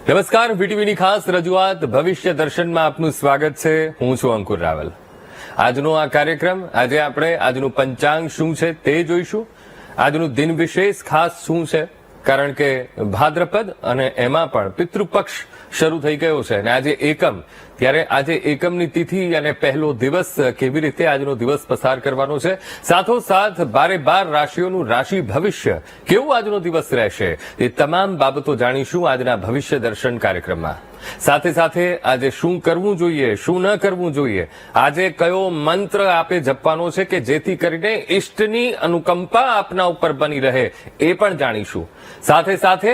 નમસ્કાર, વીટીવીની ખાસ રજૂઆત ભવિષ્ય દર્શનમાં આપનું સ્વાગત છે. હું છું અંકુર રાવલ. આજનો આ કાર્યક્રમ, આજે આપણે આજનું પંચાંગ શું છે તે જોઈશું. આજનું દિન વિશેષ ખાસ શું છે, કારણ કે ભાદ્રપદ અને એમાં પણ પિતૃપક્ષ શરૂ થઈ ગયો છે અને આજે એકમ, ત્યારે આજે એકમની તિથિ અને પહેલો દિવસ કેવી રીતે આજનો દિવસ પસાર કરવાનો છે, સાથોસાથ 12 રાશિઓનું રાશિ ભવિષ્ય કેવું આજનો દિવસ રહેશે, એ તમામ બાબતો જાણીશું આજના ભવિષ્ય દર્શન કાર્યક્રમમાં. સાથે સાથે આજે શું કરવું જોઈએ, શું ન કરવું જોઈએ, આજે કયો મંત્ર આપે જપવાનો છે કે જેથી કરીને ઇષ્ટની અનુકંપા આપના ઉપર બની રહે, એ પણ જાણીશું. સાથે સાથે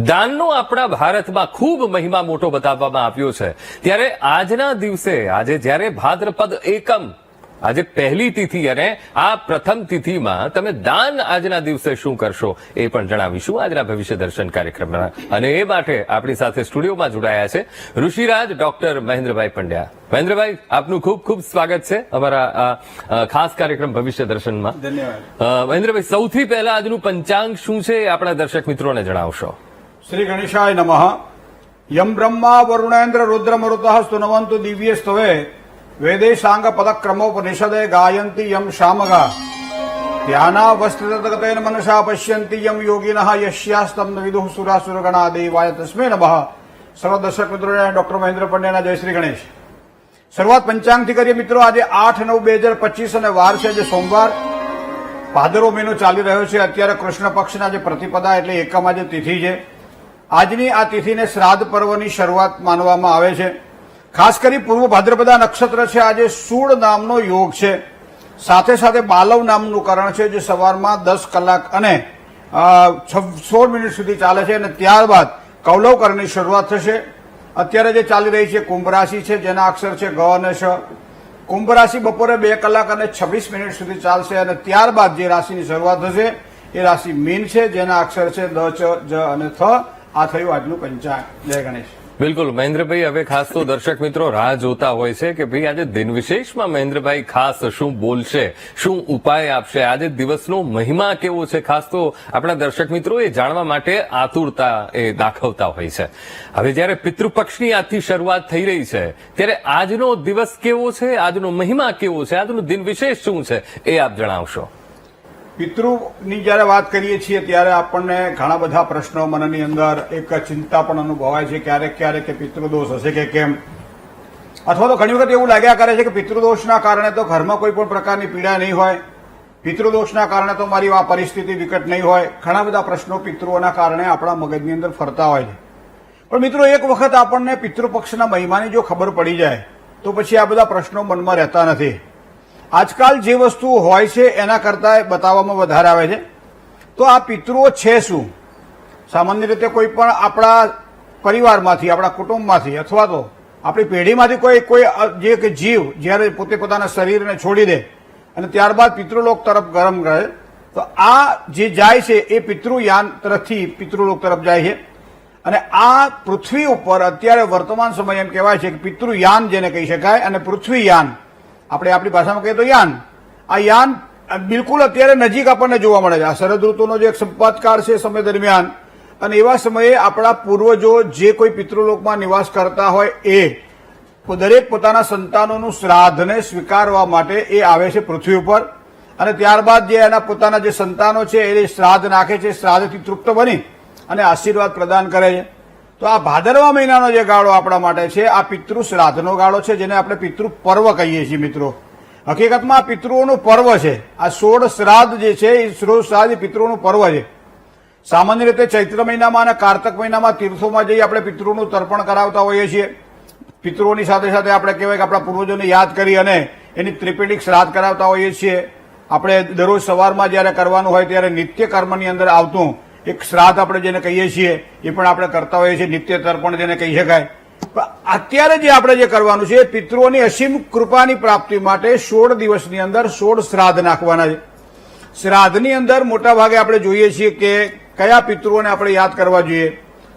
દાનનો આપણા ભારતમાં ખૂબ મહિમા મોટો બતાવવામાં આવ્યો છે. ત્યારે આજના દિવસે, આજે જ્યારે ભાદ્રપદ એકમ, આજે પહેલી તિથિ અને આ પ્રથમ તિથિમાં તમે દાન આજના દિવસે શું કરશો એ પણ જણાવીશું આજના ભવિષ્ય દર્શન કાર્યક્રમમાં. અને એ માટે આપણી સાથે સ્ટુડિયોમાં જોડાયા છે ઋષિરાજ ડોક્ટર મહેન્દ્રભાઈ પંડ્યા. મહેન્દ્રભાઈ, આપનું ખૂબ ખૂબ સ્વાગત છે અમારા ખાસ કાર્યક્રમ ભવિષ્ય દર્શનમાં. ધન્યવાદ. મહેન્દ્રભાઈ, સૌથી પહેલા આજનું પંચાંગ શું છે એ આપણા દર્શક મિત્રોને જણાવશો. શ્રી ગણેશાય નમઃ. યમ બ્રહ્મા વરુણેન્દ્ર રુદ્રમરુતઃ સ્તુનવંતુ દિવ્ય સ્તવે વેદેશાંગ પદક્રમોપનિષદે ગાયંતી યમ શામગા ધ્યાનાવસ્થિતગતેન મનસા પશ્યંતી યમ યોગિનઃ યસ્યાસ્તમ વિદુઃ સુરાસુરગણા દેવાય તસ્મે નમઃ. સર્વ દર્શક મિત્રોને ડોક્ટર મહેન્દ્ર પંડ્યાના જય શ્રી ગણેશ. શરૂઆત પંચાંગથી કરીએ મિત્રો. આજે 8/9/2025 અને વાર છે આજે સોમવાર. ભાદરવો મહિનો ચાલી રહ્યો છે. અત્યારે કૃષ્ણ પક્ષના જે પ્રતિપદા એટલે એકમ આજે તિથિ છે. આજની આ તિથિને શ્રાદ્ધ પર્વની શરૂઆત માનવામાં આવે છે. ખાસ કરી પૂર્વ ભાદ્રપદા નક્ષત્ર છે. આજે સૂળ નામનો યોગ છે. સાથે સાથે બાલવ નામનું કરણ છે, જે સવારમાં 10 કલાક અને 16 મિનિટ સુધી ચાલે છે અને ત્યારબાદ કૌલવ કરણની શરૂઆત થશે. અત્યારે જે ચાલી રહી છે કુંભ રાશિ છે, જેના અક્ષર છે ગ અને શ. કુંભ રાશિ બપોરે 2 કલાક અને 26 મિનિટ સુધી ચાલશે અને ત્યારબાદ જે રાશિની શરૂઆત થશે એ રાશિ મીન છે, જેના અક્ષર છે દ, ચ, જ અને થ. આ થયું આજનું પંચાંગ. જય ગણેશ. બિલકુલ મહેન્દ્રભાઈ, હવે ખાસ તો દર્શક મિત્રો રાહ જોતા હોય છે કે ભાઈ આજે દિન વિશેષમાં મહેન્દ્રભાઈ ખાસ શું બોલશે, શું ઉપાય આપશે, આજે દિવસનો મહિમા કેવો છે, ખાસ તો આપણા દર્શક મિત્રો એ જાણવા માટે આતુરતા એ દાખવતા હોય છે. હવે જ્યારે પિતૃપક્ષની આજથી શરૂઆત થઈ રહી છે, ત્યારે આજનો દિવસ કેવો છે, આજનો મહિમા કેવો છે, આજનું દિન વિશેષ શું છે, એ આપ જણાવશો. પિતૃની જયારે વાત કરીએ છીએ ત્યારે આપણને ઘણા બધા પ્રશ્નો મનની અંદર એક ચિંતા પણ અનુભવાય છે ક્યારેક ક્યારેક કે પિતૃદોષ હશે કે કેમ, અથવા તો ઘણી વખત એવું લાગ્યા કરે છે કે પિતૃદોષના કારણે તો ઘરમાં કોઈ પણ પ્રકારની પીડા નહીં હોય, પિતૃદોષના કારણે તો મારી આ પરિસ્થિતિ વિકટ નહીં હોય. ઘણા બધા પ્રશ્નો પિતૃઓના કારણે આપણા મગજની અંદર ફરતા હોય છે. પણ મિત્રો, એક વખત આપણને પિતૃપક્ષના મહિમાની જો ખબર પડી જાય તો પછી આ બધા પ્રશ્નો મનમાં રહેતા નથી. આજકાલ જે વસ્તુ હોય છે એના કરતાં બતાવવામાં વધારે આવે છે. તો આ પિતૃઓ છે શું? સામાન્ય રીતે કોઈ પણ આપણા પરિવારમાંથી, આપણા કુટુંબમાંથી અથવા તો આપણી પેઢીમાંથી કોઈ જે કે જીવ જ્યારે પોતે પોતાના શરીરને છોડી દે અને ત્યારબાદ પિતૃલોક તરફ ગરમ રહે, તો આ જે જાય છે એ પિતૃયાન તરફથી પિતૃલોક તરફ જાય છે. અને આ પૃથ્વી ઉપર અત્યારે વર્તમાન સમય એમ કહેવાય છે કે પિતૃયાન જેને કહી શકાય, અને પૃથ્વીયાન આપણે આપણી ભાષામાં કહીએ તો યાન. આ યાન બિલકુલ અત્યારે નજીક આપણને જોવા મળે છે. આ શરદ ઋતુનો જે એક સંપાતકાળ છે સમય દરમિયાન, અને એવા સમયે આપણા પૂર્વજો જે કોઈ પિતૃલોકમાં નિવાસ કરતા હોય એ દરેક પોતાના સંતાનોનું શ્રાદ્ધને સ્વીકારવા માટે એ આવે છે પૃથ્વી ઉપર. અને ત્યારબાદ જે એના પોતાના જે સંતાનો છે એ શ્રાદ્ધ નાખે છે, શ્રાદ્ધથી તૃપ્ત બની અને આશીર્વાદ પ્રદાન કરે છે. તો આ ભાદરવા મહિનાનો જે ગાળો આપણા માટે છે, આ પિતૃ શ્રાદ્ધનો ગાળો છે, જેને આપણે પિતૃ પર્વ કહીએ છીએ. મિત્રો, હકીકતમાં આ પિતૃઓનું પર્વ છે. આ 16 શ્રાદ્ધ જે છે એ 16 શ્રાદ્ધ એ પિતૃઓનું પર્વ છે. સામાન્ય રીતે ચૈત્ર મહિનામાં અને કારતક મહિનામાં તીર્થોમાં જઈ આપણે પિતૃનું તર્પણ કરાવતા હોઈએ છીએ. પિતૃઓની સાથે સાથે આપણે કહેવાય કે આપણા પૂર્વજોને યાદ કરી અને એની ત્રિપેડિક શ્રાદ્ધ કરાવતા હોઈએ છીએ. આપણે દરરોજ સવારમાં જયારે કરવાનું હોય ત્યારે નિત્ય કર્મની અંદર આવતું એક શ્રાદ્ધ આપણે જેને કહીએ છીએ એ પણ આપણે કરતા હોઈએ છીએ, નિત્ય તર્પણ જેને કહી શકાય. પણ અત્યારે જે આપણે જે કરવાનું છે એ પિતૃઓની અસીમ કૃપાની પ્રાપ્તિ માટે 16 દિવસની અંદર 16 શ્રાદ્ધ નાખવાના છે. શ્રાદ્ધની અંદર મોટા ભાગે આપણે જોઈએ છીએ કે કયા પિતૃઓને આપણે યાદ કરવા જોઈએ.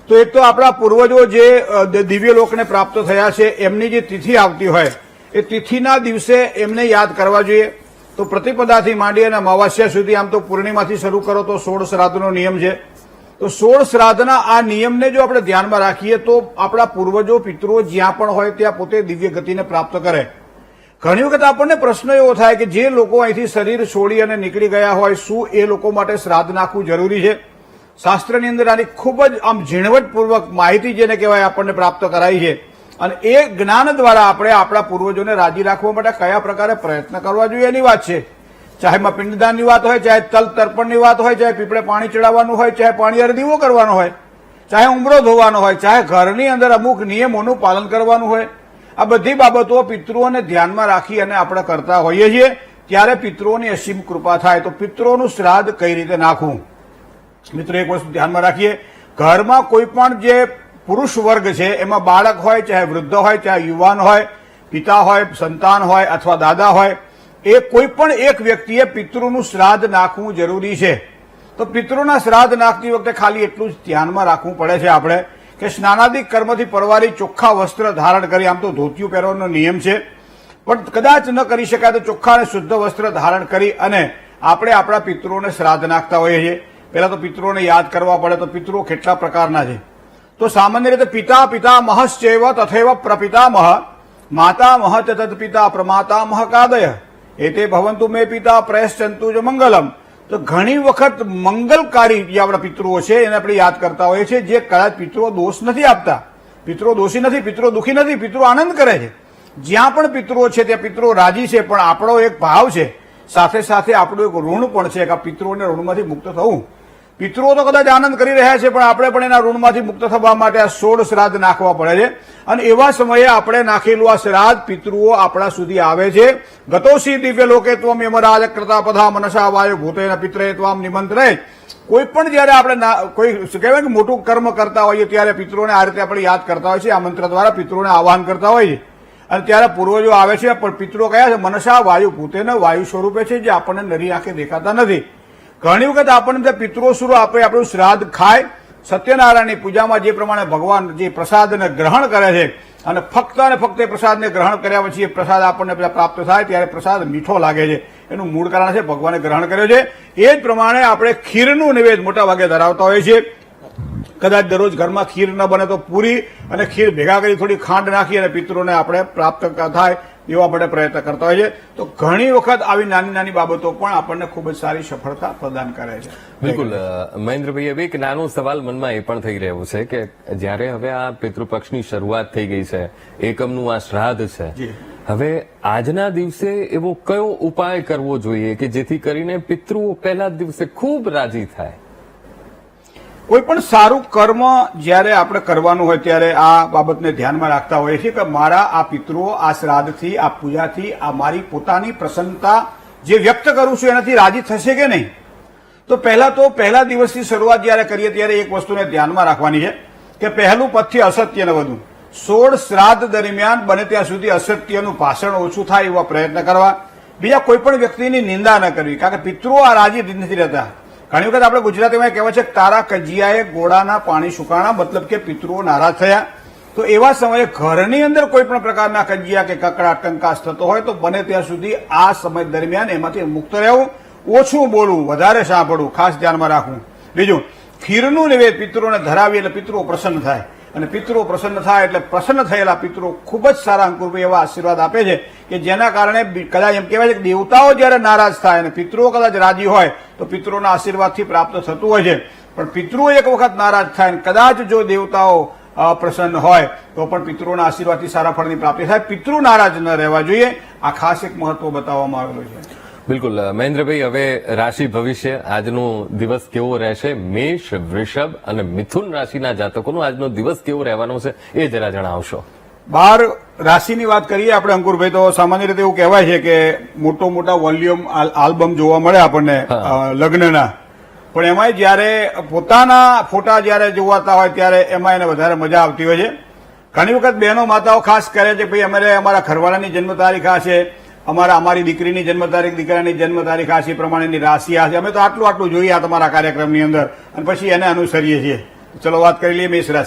તો એક તો આપણા પૂર્વજો જે દિવ્ય લોકને પ્રાપ્ત થયા છે એમની જે તિથિ આવતી હોય એ તિથિના દિવસે એમને યાદ કરવા જોઈએ. તો પ્રતિપદાથી માંડી અને અમાવાસ્યા સુધી, આમ તો પૂર્ણિમાથી શરૂ કરો તો 16 શ્રાદ્ધનો નિયમ છે. તો 16 શ્રાદ્ધના આ નિયમને જો આપણે ધ્યાનમાં રાખીએ તો આપણા પૂર્વજો પિતૃઓ જ્યાં પણ હોય ત્યાં પોતે દિવ્ય ગતિને પ્રાપ્ત કરે. ઘણી વખત આપણને પ્રશ્ન એવો થાય કે જે લોકો અહીંથી શરીર છોડી અને નીકળી ગયા હોય, શું એ લોકો માટે શ્રાદ્ધ નાખવું જરૂરી છે? શાસ્ત્રની અંદર આની ખૂબ જ આમ ઝીણવટપૂર્વક માહિતી જેને કહેવાય આપણને પ્રાપ્ત કરાઈ છે. અને એ જ્ઞાન દ્વારા આપણે આપણા પૂર્વજોને રાજી રાખવા માટે કયા પ્રકારે પ્રયત્ન કરવા જોઈએ એની વાત છે. ચાહે એમાં પિંડદાનની વાત હોય, ચાહે તલ તર્પણની વાત હોય, ચાહે પીપળે પાણી ચડાવવાનું હોય, ચાહે પાણી અરદીવો કરવાનો હોય, ચાહે ઉંબરો ધોવાનો હોય, ચાહે ઘરની અંદર અમુક નિયમોનું પાલન કરવાનું હોય, આ બધી બાબતો પિતૃઓને ધ્યાનમાં રાખી અને આપણે કરતા હોઈએ છીએ. ત્યારે પિતૃઓની અસીમ કૃપા થાય. તો પિતૃઓનું શ્રાદ્ધ કઈ રીતે નાખવું? મિત્રો, એક વસ્તુ ધ્યાનમાં રાખીએ, ઘરમાં કોઈ પણ જે પુરુષ વર્ગ છે એમાં બાળક હોય, ચાહે વૃદ્ધ હોય, ચાહે યુવાન હોય, પિતા હોય, સંતાન હોય અથવા દાદા હોય, એ કોઈ પણ એક વ્યક્તિએ પિતૃનું શ્રાદ્ધ નાખવું જરૂરી છે. તો પિતૃના શ્રાદ્ધ નાખતી વખતે ખાલી એટલું જ ધ્યાનમાં રાખવું પડે છે આપણે કે સ્નાનાદિક કર્મથી પરવારી ચોખ્ખા વસ્ત્ર ધારણ કરી, આમ તો ધોતિયું પહેરવાનો નિયમ છે, પણ કદાચ ન કરી શકાય તો ચોખ્ખા અને શુદ્ધ વસ્ત્ર ધારણ કરી અને આપણે આપણા પિતૃઓને શ્રાદ્ધ નાખતા હોઈએ છીએ. પહેલા તો પિતૃઓને યાદ કરવા પડે. તો પિતૃઓ કેટલા પ્રકારના છે? તો સામાન્ય રીતે પિતા પિતામહશ્ચૈવ તથૈવ પ્રપિતામહ માતામહ ચ તત્પિતા પ્રમાતામહ કાદય એતે ભવંતુ મે પિતા પ્રયશ્ચંતુ જ મંગલમ. તો ઘણી વખત મંગલકારી જે આપણા પિતૃઓ છે એને આપણે યાદ કરતા હોઈએ છીએ, જે કદાચ પિતૃઓ દોષ નથી આપતા. પિતૃઓ દોષી નથી, પિતૃઓ દુઃખી નથી, પિતૃઓ આનંદ કરે છે. જ્યાં પણ પિતૃઓ છે ત્યાં પિતૃઓ રાજી છે, પણ આપણો એક ભાવ છે, સાથે સાથે આપણું એક ઋણ પણ છે કે આ પિતૃઓને ઋણમાંથી મુક્ત થવું. પિતૃઓ તો કદાચ આનંદ કરી રહ્યા છે, પણ આપણે પણ એના ઋણમાંથી મુક્ત થવા માટે આ 16 શ્રાદ્ધ નાખવા પડે છે. અને એવા સમયે આપણે નાખેલું આ શ્રાદ્ધ પિતૃઓ આપણા સુધી આવે છે. ગતોસી દિવ્ય લોકે ત્વમ યમરાજ કૃતા પધા મનસા વાયુ ભૂતેન પિત્રે ત્વામ નિમંત્રે. કોઈ પણ જયારે આપણે કોઈ કહેવાય કે મોટું કર્મ કરતા હોઈએ ત્યારે પિતૃઓને આ રીતે આપણે યાદ કરતા હોઈએ છીએ. આ મંત્ર દ્વારા પિતૃઓને આહવાન કરતા હોઈએ છીએ. અને ત્યારે પૂર્વજો આવે છે, પણ પિતૃઓ કયા છે? મનસા વાયુ ભૂતેન, વાયુ સ્વરૂપે છે, જે આપણને નરી આંખે દેખાતા નથી. ઘણી વખત આપણને પિતૃઓ શું આપે? આપણું શ્રાદ્ધ ખાય. સત્યનારાયણની પૂજામાં જે પ્રમાણે ભગવાન જે પ્રસાદને ગ્રહણ કરે છે અને ફક્ત એ પ્રસાદને ગ્રહણ કર્યા પછી એ પ્રસાદ આપણને પ્રાપ્ત થાય ત્યારે પ્રસાદ મીઠો લાગે છે. એનું મૂળ કારણ છે ભગવાને ગ્રહણ કર્યો છે. એ જ પ્રમાણે આપણે ખીરનું નિવેદ મોટા ભાગે ધરાવતા હોઈએ છીએ. કદાચ દરરોજ ઘરમાં ખીર ન બને તો પૂરી અને ખીર ભેગા કરી થોડી ખાંડ નાખી અને પિતૃઓને આપણે પ્રાપ્ત થાય એવા આપણે પ્રયત્ન કરતા હોઈએ છીએ. તો ઘણી વખત આવી નાની નાની બાબતો પણ આપણને ખૂબ જ સારી સફળતા પ્રદાન કરે છે. બિલકુલ મહેન્દ્રભાઈ, હવે એક નાનો સવાલ મનમાં એ પણ થઈ રહ્યો છે કે જ્યારે હવે આ પિતૃપક્ષની શરૂઆત થઈ ગઈ છે, એકમનું આ શ્રાદ્ધ છે, હવે આજના દિવસે એવો કયો ઉપાય કરવો જોઈએ કે જેથી કરીને પિતૃઓ પહેલા દિવસે ખૂબ રાજી થાય? કોઈ પણ સારું કર્મ જ્યારે આપણે કરવાનું હોય ત્યારે આ બાબતને ધ્યાનમાં રાખતા હોઈએ છીએ કે મારા આ પિતૃઓ આ શ્રાદ્ધથી, આ પૂજાથી, આ મારી પોતાની પ્રસન્નતા જે વ્યક્ત કરું છું એનાથી રાજી થશે કે નહીં. તો પહેલા દિવસની શરૂઆત જ્યારે કરીએ ત્યારે એક વસ્તુને ધ્યાનમાં રાખવાની છે કે પહેલું પદથી અસત્ય ન વધવું. 16 શ્રાદ્ધ દરમિયાન બને ત્યાં સુધી અસત્યનું ભાષણ ઓછું થાય એવા પ્રયત્ન કરવા. બીજા કોઈ પણ વ્યક્તિની નિંદા ન કરવી, કારણ કે પિતૃઓ આ રાજી નથી રહેતા. ઘણી વખત આપણે ગુજરાતીમાં કહેવાય છે કે તારા કજિયાએ ગોળાના પાણી સુકાણા, મતલબ કે પિતૃઓ નારાજ થયા. તો એવા સમયે ઘરની અંદર કોઈ પણ પ્રકારના કજિયા કે કકડાટ કંકાસ થતો હોય તો બને ત્યાં સુધી આ સમય દરમિયાન એમાંથી મુક્ત રહેવું, ઓછું બોલવું, વધારે સાંભળવું, ખાસ ધ્યાનમાં રાખવું. બીજું, ખીરનું નિવેદ પિતૃઓને ધરાવી એટલે પિતૃઓ પ્રસન્ન થાય. અને પિતૃઓ પ્રસન્ન થાય એટલે પ્રસન્ન થયેલા પિતૃઓ ખૂબ જ સારા અંકુરભાઈ એવા આશીર્વાદ આપે છે કે જેના કારણે કદાચ એમ કહેવાય છે કે દેવતાઓ જયારે નારાજ થાય અને પિતૃઓ કદાચ રાજી હોય તો પિતૃઓના આશીર્વાદથી પ્રાપ્ત થતું હોય છે. પણ પિતૃઓ એક વખત નારાજ થાય અને કદાચ જો દેવતાઓ પ્રસન્ન હોય તો પણ પિતૃઓના આશીર્વાદથી સારા ફળની પ્રાપ્તિ થાય. પિતૃ નારાજ ન રહેવા જોઈએ. આ ખાસ એક મહત્વ બતાવવામાં આવેલું છે. બિલકુલ મહેન્દ્રભાઈ, હવે રાશિ ભવિષ્ય આજનો દિવસ કેવો રહેશે? મેષ, વૃષભ અને મિથુન રાશિના જાતકોનો આજનો દિવસ કેવો રહેવાનો છે એ જરા જણાવશો. 12 રાશિની વાત કરીએ આપણે અંકુરભાઈ, તો સામાન્ય રીતે એવું કહેવાય છે કે મોટા વોલ્યુમ આલ્બમ જોવા મળે આપણને લગ્નના, પણ એમાં જયારે પોતાના ફોટા જયારે જોવાતા હોય ત્યારે એમાં એને વધારે મજા આવતી હોય છે. ઘણી વખત બહેનો માતાઓ ખાસ કરે છે ભાઈ અમારે અમારા ઘરવાળાની જન્મ તારીખ આ છે, અમારી દીકરીની જન્મ તારીખ, દીકરાની જન્મ તારીખ આ છે, પ્રમાણેની રાશિ આ છે, અમે તો આટલું જોઈએ આ તમારા કાર્યક્રમની અંદર, અને પછી એને અનુસરીએ છીએ. ચલો વાત કરી લઈએ મેષ રાશિ.